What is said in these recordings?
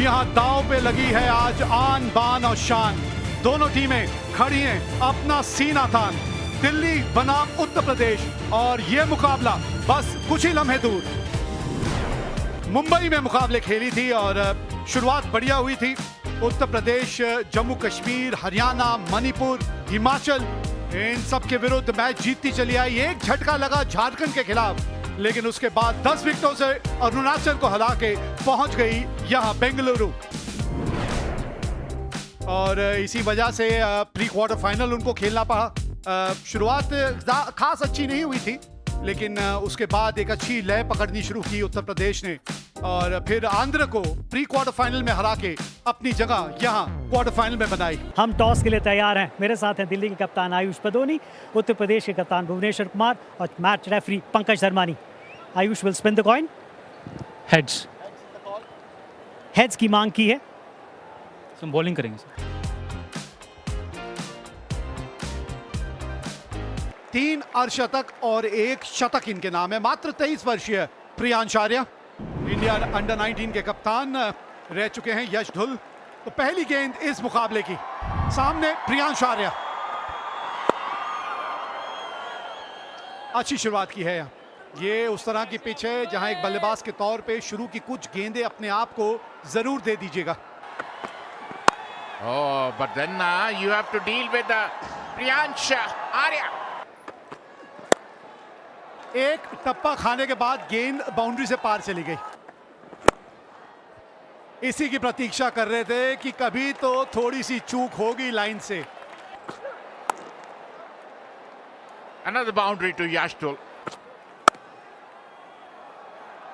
जी हां, दांव पे लगी है आज आन बान और शान। दोनों टीमें खड़ी हैं अपना सीना तान। दिल्ली बनाम उत्तर प्रदेश और ये मुकाबला बस कुछ ही लम्हे दूर। मुंबई में मुकाबले खेली थी और शुरुआत बढ़िया हुई थी। उत्तर प्रदेश, जम्मू कश्मीर, हरियाणा, मणिपुर, हिमाचल, इन सब के विरुद्ध मैच जीतती चली आई। एक झटका लगा झारखंड के खिलाफ, लेकिन उसके बाद 10 विकेटों से अरुणाचल को हरा के पहुंच गई यहां बेंगलुरु। और इसी वजह से प्री क्वार्टर फाइनल उनको खेलना पड़ा। शुरुआत खास अच्छी नहीं हुई थी, लेकिन उसके बाद एक अच्छी लय पकड़नी शुरू की उत्तर प्रदेश ने और फिर आंध्र को प्री क्वार्टर फाइनल में हरा के अपनी जगह यहां क्वार्टर फाइनल में बनाई। हम टॉस के लिए तैयार हैं। मेरे साथ हैं दिल्ली के कप्तान आयुष पदोनी, उत्तर प्रदेश के कप्तान भुवनेश्वर कुमार और match referee Pankaj Dharmani. Ayush wheel spin the coin. Heads. Heads की मांग की है। हम बॉलिंग करेंगे सर। 3 अर्धशतक और 1 शतक इनके नाम है। मात्र 23 वर्षीय प्रियांश आर्या इंडिया अंडर 19 के कप्तान रह चुके हैं यश धुल। तो पहली गेंद इस मुकाबले की, सामने प्रियांश आर्या। अच्छी शुरुआत की है। ये उस तरह की पिच है जहां एक बल्लेबाज के तौर पे शुरू की कुछ गेंदें अपने आप को जरूर दे दीजिएगा। Oh, but then you have to deal with Priyansh Arya. एक टप्पा खाने के बाद गेंद बाउंड्री से पार चली गई। इसी की प्रतीक्षा कर रहे थे कि कभी तो थोड़ी सी चूक होगी लाइन से। Another boundary to Yash Dhul.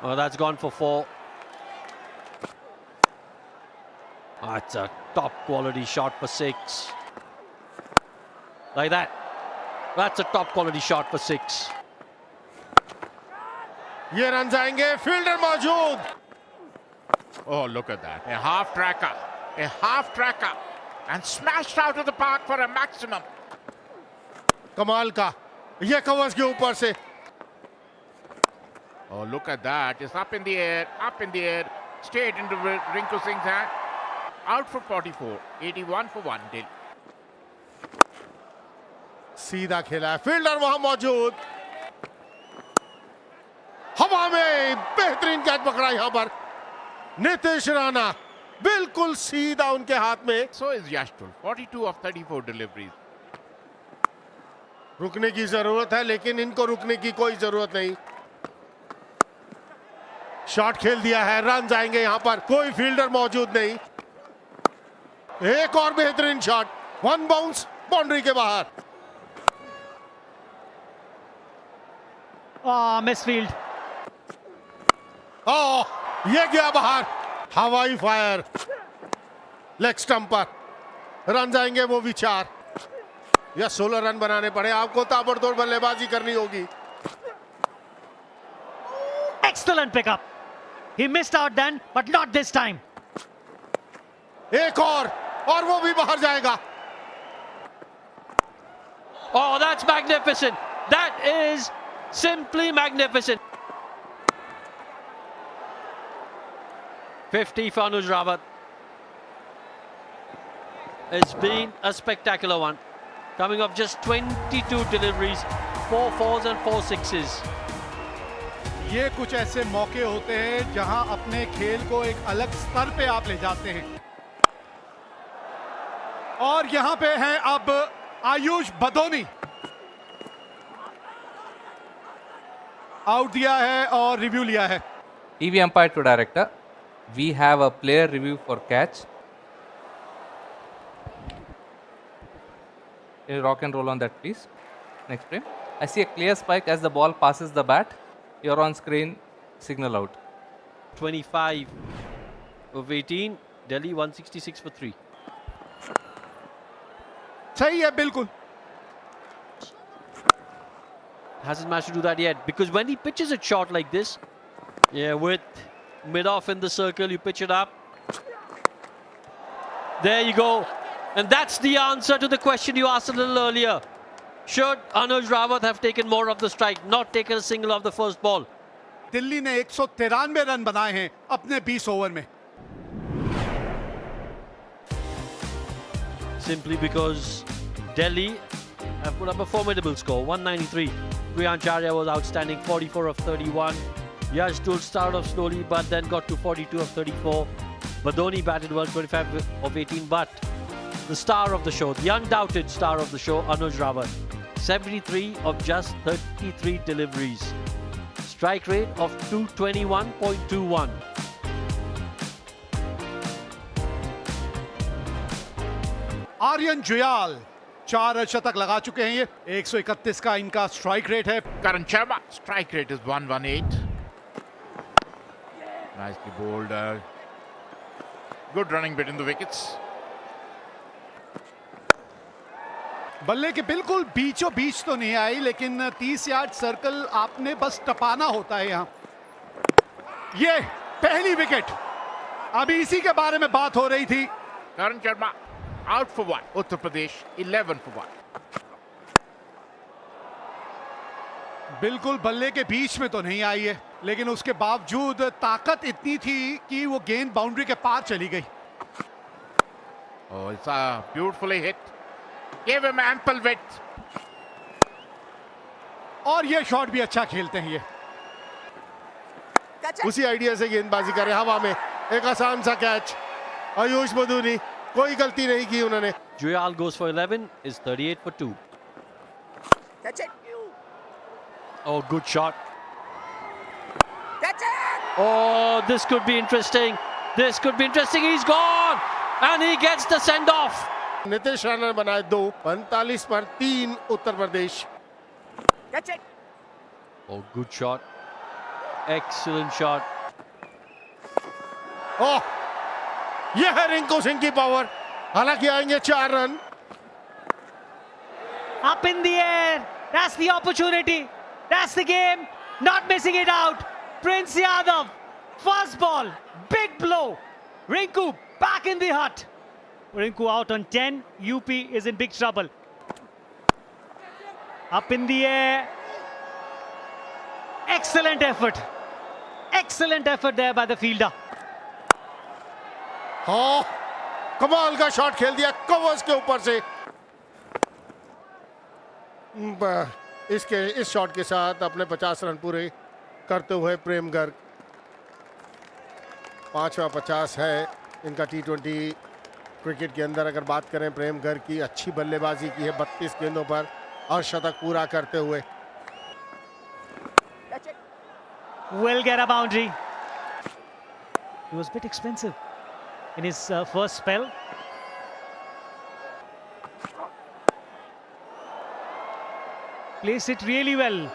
Oh, that's gone for 4. That's a top quality shot for 6. Like that. That's a top quality shot for 6. ये रन जाएंगे, फील्डर मौजूद। Oh, look at that. A half tracker and smashed out of the park for a maximum. कमाल का, ये covers के ऊपर से। Oh, look at that. It's up in the air, straight into Rinku Singh's hand. Out for 44, 81 for 1. सीधा खेला है, fielder वहां मौजूद। हवा में बेहतरीन कैच पकड़ा यहां पर नीतीश राणा, बिल्कुल सीधा उनके हाथ में। So is Yash Dhul, 42 of 34 deliveries. रुकने की जरूरत है, लेकिन इनको रुकने की कोई जरूरत नहीं। शॉट खेल दिया है, रन जाएंगे यहां पर, कोई फील्डर मौजूद नहीं। एक और बेहतरीन शॉट, 1 बाउंस बाउंड्री के बाहर। मिसफील्ड। ये गया बाहर, हवाई फायर, लेग स्टंप पर। रन जाएंगे वो भी 4 या 16 रन बनाने पड़े आपको, ताबड़तोड़ बल्लेबाजी करनी होगी। Excellent pickup. He missed out then, but not this time. एक और वो भी बाहर जाएगा। Oh, that's magnificent. That is simply magnificent. 50 for Anuj Rawat. It's been a spectacular one. Coming off just 22 deliveries, 4 fours and 4 sixes. ये कुछ ऐसे मौके होते हैं जहां अपने खेल को एक अलग स्तर पे आप ले जाते हैं। और यहां पे हैं अब आयुष बदोनी। आउट दिया है और रिव्यू लिया है। TV umpire to director. We have a player review for catch. Can you rock and roll on that, please? Next frame. I see a clear spike as the ball passes the bat. You're on screen. Signal out. 25 of 18. Delhi 166 for 3. सही है बिल्कुल। Hasn't managed to do that yet, because when he pitches it short like this, with mid-off in the circle, you pitch it up. There you go. And that's the answer to the question you asked a little earlier. Should Anuj Rawat have taken more of the strike, not taken a single of the first ball? Delhi ने 193 run बनाए हैं अपने 20 over में। simply because Delhi have put up a formidable score, 193. Priyancharya was outstanding, 44 of 31. Yashdul started off slowly but then got to 42 of 34. Badoni batted well, 25 of 18, but the star of the show, the undoubted star of the show, Anuj Rawat, 73 of just 33 deliveries. Strike rate of 221.21. Aryan Juyal 4 शतक लगा चुके हैं। ये 131 का इनका strike rate है। Karan Sharma, strike rate is 118. Nicely bowled. Good running between the wickets. बल्ले के बिल्कुल बीचों बीच तो नहीं आई, लेकिन 30 यार्ड सर्कल आपने बस टपाना होता है यहाँ। ये पहली विकेट, अभी इसी के बारे में बात हो रही थी। Karan Sharma out for 1. Uttar Pradesh 11 for 1. बिल्कुल बल्ले के बीच में तो नहीं आई है, लेकिन उसके बावजूद ताकत इतनी थी कि वो गेंद बाउंड्री के पार चली गई। Oh, it's beautifully hit. Gave him ample width. और ये शॉट भी अच्छा खेलते हैं ये। उसी आइडिया से गेंदबाजी करे, हवा में एक आसान सा कैच। आयुष बदूनी, कोई गलती नहीं की उन्होंने। Juyal goes for 11, is 38 for 2. Catch it. Oh, good shot. Catch it. Oh, this could be interesting. This could be interesting. He's gone. And he gets the send-off. Nitish Rana ने बनाए 2, 45 पर 3 Uttar Pradesh. Catch it. Oh, good shot. Excellent shot. ओह, ये है रिंकू सिंह की power. हालांकि आएंगे 4 run. Up in the air. That's the opportunity. That's the game. Not missing it out. Prince Yadav. First ball. Big blow. Rinku back in the hut. Rinku out on 10. UP is in big trouble. Up in the air. Excellent effort. Excellent effort there by the fielder. हाँ, कमाल का shot खेल दिया covers के ऊपर से। इस shot के साथ अपने 50 रन पूरे करते हुए प्रेम गर्ग 5वां 50 है इनका T20 क्रिकेट के अंदर। अगर बात करें प्रेम गर्ग की, अच्छी बल्लेबाजी की है 32 गेंदों पर और शतक पूरा करते हुए। Will get a boundary. He was a bit expensive in his first spell. Placed it really well.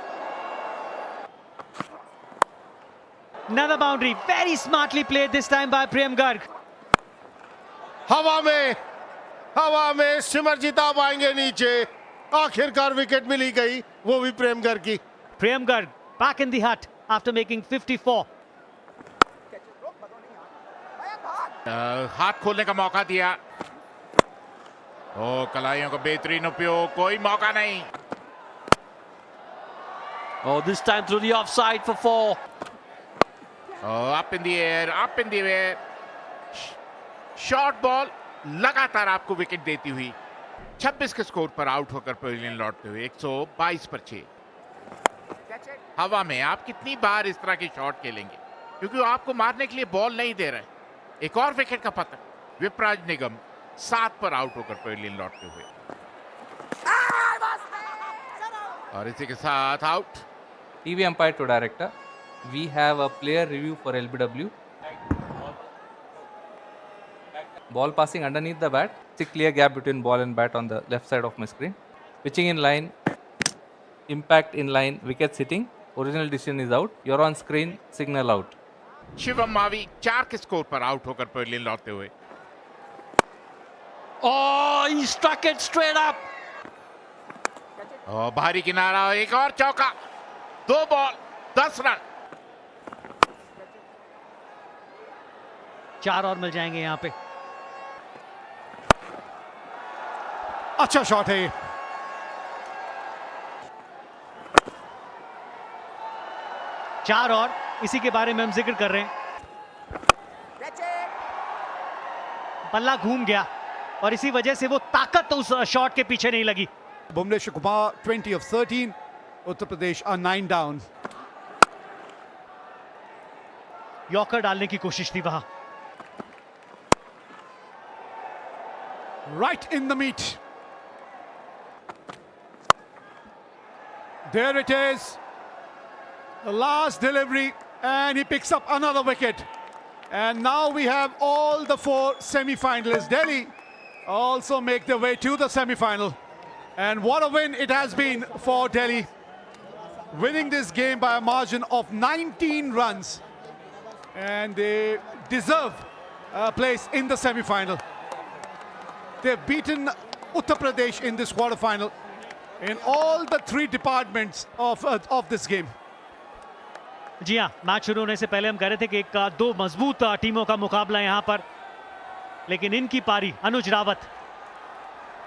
Another boundary, very smartly played this time by Prem Garg. हवा में सिमरजीत आप आएंगे नीचे। आखिरकार विकेट मिली गई, वो भी प्रेम गर्ग की। Prem Garg back in the hut after making 54. हाथ खोलने का मौका दिया। ओ, कलाइयों का बेहतरीन उपयोग, कोई मौका नहीं। Oh, this time through the offside for 4. Oh, up in the air. Short ball लगातार आपको विकेट देती हुई 26 के स्कोर पर आउट होकर पवेलियन लौटते हुए 122 पर 6। हवा में आप कितनी बार इस तरह की शॉट खेलेंगे, क्योंकि वो आपको मारने के लिए बॉल नहीं दे रहे। एक और विकेट का पतन। विपराज निगम 7 पर आउट होकर पवेलियन लौटते हुए, और इसी के साथ out. TV umpire to director. We have a player review for LBW. Ball passing underneath the bat. It's a clear gap between ball and bat on the left side of my screen. Pitching in line. Impact in line. Wicket sitting. Original decision is out. You're on screen. Signal out. Shivam Mavi 4 के score पर out होकर pavilion लौटते हुए। Oh, he struck it straight up. और भारी किनारा, एक और चौका। 2 बॉल 10 रन। 4 और मिल जाएंगे यहाँ पे। अच्छा शॉट है ये। चार और, इसी के बारे में हम जिक्र कर रहे हैं। Catch it. बल्ला घूम गया, और इसी वजह से वो ताकत उस शॉट के पीछे नहीं लगी. Bhuvneshwar Kumar, 20 of 13. Uttar Pradesh are 9 down. Yorker डालने की कोशिश थी वहां. Right in the meat. There it is. The last delivery, and he picks up another wicket. And now we have all the 4 semi-finalists. Delhi also make their way to the semi-final. And what a win it has been for Delhi. Winning this game by a margin of 19 runs. And they deserve a place in the semi-final. They've beaten Uttar Pradesh in this quarter-final in all the 3 departments of this game. जी हाँ, match शुरू होने से पहले हम कह रहे थे कि 2 मजबूत टीमों का मुकाबला यहां पर, लेकिन इनकी पारी, अनुज रावत,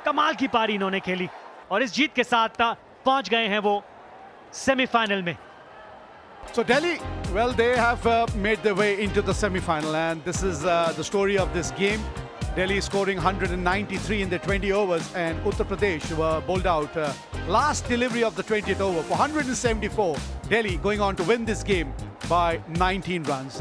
कमाल की पारी इन्होंने खेली और इस जीत के साथ पहुंच गए हैं वो सेमीफाइनल में. So Delhi, well, they have made their way into the semi-final, and this is the story of this game. Delhi scoring 193 in the 20 overs, and Uttar Pradesh were bowled out last delivery of the 20th over for 174. Delhi going on to win this game by 19 runs.